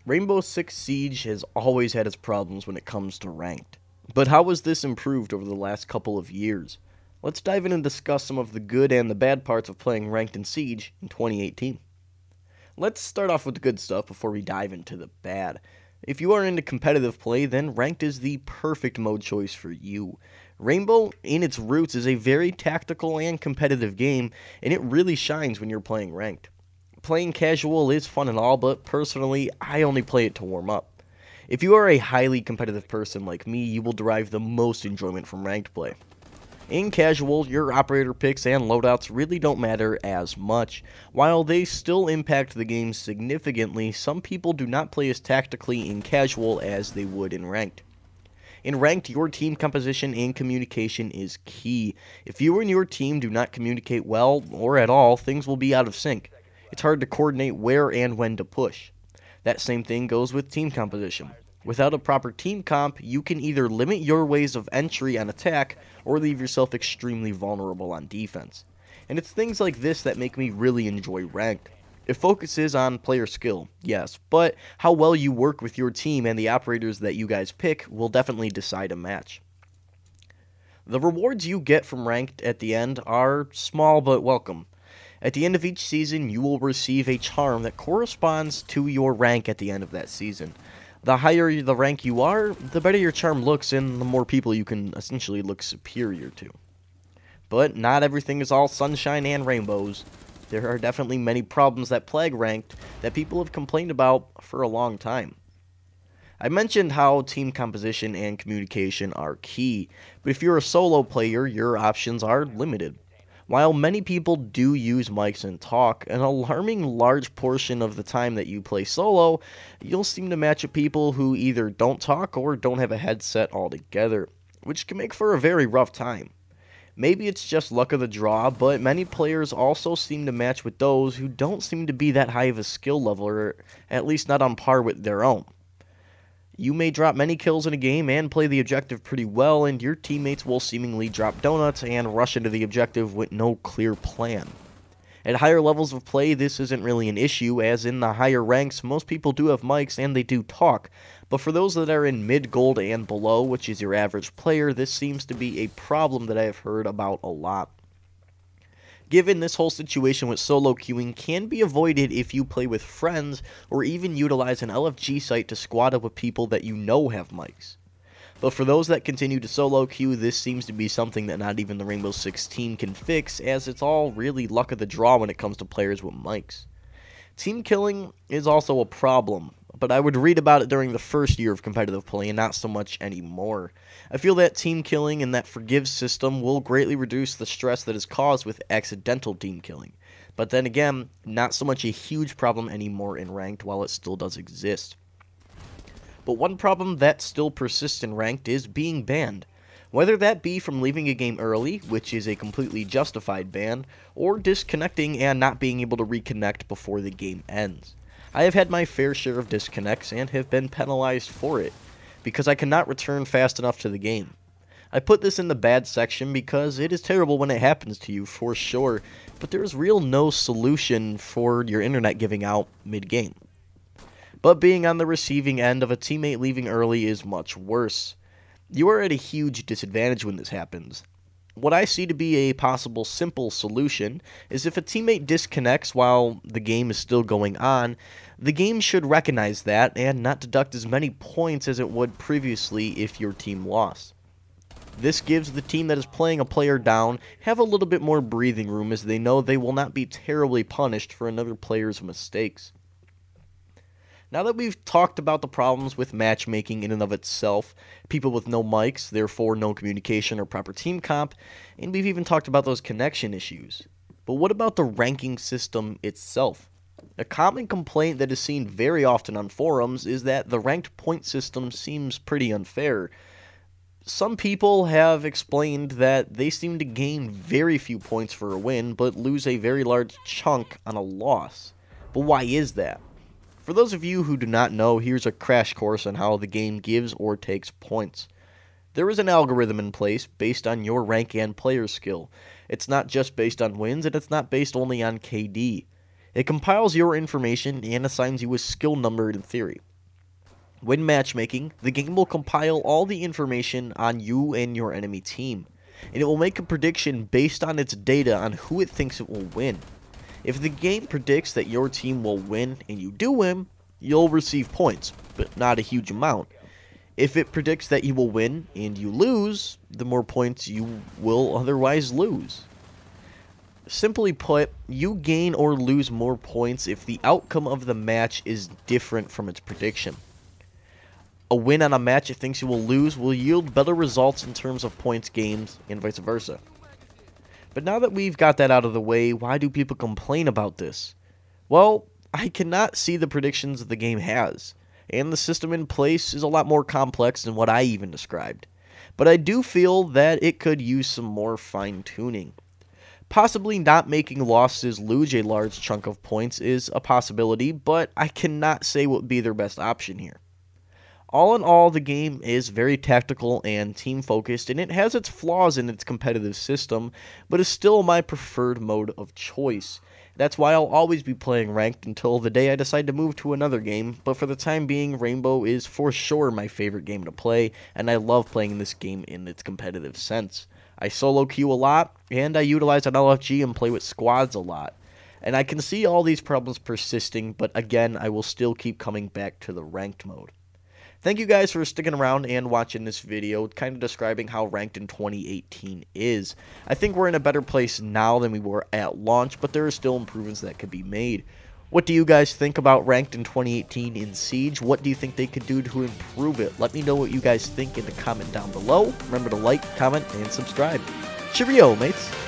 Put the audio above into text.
Rainbow Six Siege has always had its problems when it comes to ranked. But how has this improved over the last couple of years? Let's dive in and discuss some of the good and the bad parts of playing ranked in Siege in 2018. Let's start off with the good stuff before we dive into the bad. If you are into competitive play, then ranked is the perfect mode choice for you. Rainbow, in its roots, is a very tactical and competitive game, and it really shines when you're playing ranked. Playing casual is fun and all, but personally, I only play it to warm up. If you are a highly competitive person like me, you will derive the most enjoyment from ranked play. In casual, your operator picks and loadouts really don't matter as much. While they still impact the game significantly, some people do not play as tactically in casual as they would in ranked. In ranked, your team composition and communication is key. If you and your team do not communicate well or at all, things will be out of sync. It's hard to coordinate where and when to push. That same thing goes with team composition. Without a proper team comp, you can either limit your ways of entry on attack or leave yourself extremely vulnerable on defense. And it's things like this that make me really enjoy ranked. It focuses on player skill, yes, but how well you work with your team and the operators that you guys pick will definitely decide a match. The rewards you get from ranked at the end are small but welcome. At the end of each season, you will receive a charm that corresponds to your rank at the end of that season. The higher the rank you are, the better your charm looks and the more people you can essentially look superior to. But not everything is all sunshine and rainbows. There are definitely many problems that plague ranked that people have complained about for a long time. I mentioned how team composition and communication are key, but if you're a solo player, your options are limited. While many people do use mics and talk, an alarming large portion of the time that you play solo, you'll seem to match with people who either don't talk or don't have a headset altogether, which can make for a very rough time. Maybe it's just luck of the draw, but many players also seem to match with those who don't seem to be that high of a skill level, or at least not on par with their own. You may drop many kills in a game and play the objective pretty well, and your teammates will seemingly drop donuts and rush into the objective with no clear plan. At higher levels of play, this isn't really an issue, as in the higher ranks, most people do have mics and they do talk, but for those that are in mid-gold and below, which is your average player, this seems to be a problem that I have heard about a lot. Given this whole situation with solo queuing can be avoided if you play with friends or even utilize an LFG site to squad up with people that you know have mics. But for those that continue to solo queue, this seems to be something that not even the Rainbow Six team can fix, as it's all really luck of the draw when it comes to players with mics. Team killing is also a problem, but I would read about it during the first year of competitive play and not so much anymore. I feel that team killing and that forgive system will greatly reduce the stress that is caused with accidental team killing. But then again, not so much a huge problem anymore in ranked while it still does exist. But one problem that still persists in ranked is being banned. Whether that be from leaving a game early, which is a completely justified ban, or disconnecting and not being able to reconnect before the game ends. I have had my fair share of disconnects and have been penalized for it, because I cannot return fast enough to the game. I put this in the bad section because it is terrible when it happens to you, for sure, but there is real no solution for your internet giving out mid-game. But being on the receiving end of a teammate leaving early is much worse. You are at a huge disadvantage when this happens. What I see to be a possible simple solution is if a teammate disconnects while the game is still going on, the game should recognize that and not deduct as many points as it would previously if your team lost. This gives the team that is playing a player down have a little bit more breathing room, as they know they will not be terribly punished for another player's mistakes. Now that we've talked about the problems with matchmaking in and of itself, people with no mics, therefore no communication or proper team comp, and we've even talked about those connection issues. But what about the ranking system itself? A common complaint that is seen very often on forums is that the ranked point system seems pretty unfair. Some people have explained that they seem to gain very few points for a win, but lose a very large chunk on a loss. But why is that? For those of you who do not know, here's a crash course on how the game gives or takes points. There is an algorithm in place based on your rank and player skill. It's not just based on wins, and it's not based only on KD. It compiles your information and assigns you a skill number in theory. When matchmaking, the game will compile all the information on you and your enemy team, and it will make a prediction based on its data on who it thinks it will win. If the game predicts that your team will win and you do win, you'll receive points, but not a huge amount. If it predicts that you will win and you lose, the more points you will otherwise lose. Simply put, you gain or lose more points if the outcome of the match is different from its prediction. A win on a match it thinks you will lose will yield better results in terms of points gained, and vice versa. But now that we've got that out of the way, why do people complain about this? Well, I cannot see the predictions the game has, and the system in place is a lot more complex than what I even described. But I do feel that it could use some more fine-tuning. Possibly not making losses lose a large chunk of points is a possibility, but I cannot say what would be their best option here. All in all, the game is very tactical and team-focused, and it has its flaws in its competitive system, but is still my preferred mode of choice. That's why I'll always be playing Ranked until the day I decide to move to another game, but for the time being, Rainbow is for sure my favorite game to play, and I love playing this game in its competitive sense. I solo queue a lot, and I utilize an LFG and play with squads a lot. And I can see all these problems persisting, but again, I will still keep coming back to the Ranked mode. Thank you guys for sticking around and watching this video, kind of describing how Ranked in 2018 is. I think we're in a better place now than we were at launch, but there are still improvements that could be made. What do you guys think about Ranked in 2018 in Siege? What do you think they could do to improve it? Let me know what you guys think in the comment down below. Remember to like, comment, and subscribe. Cheerio, mates!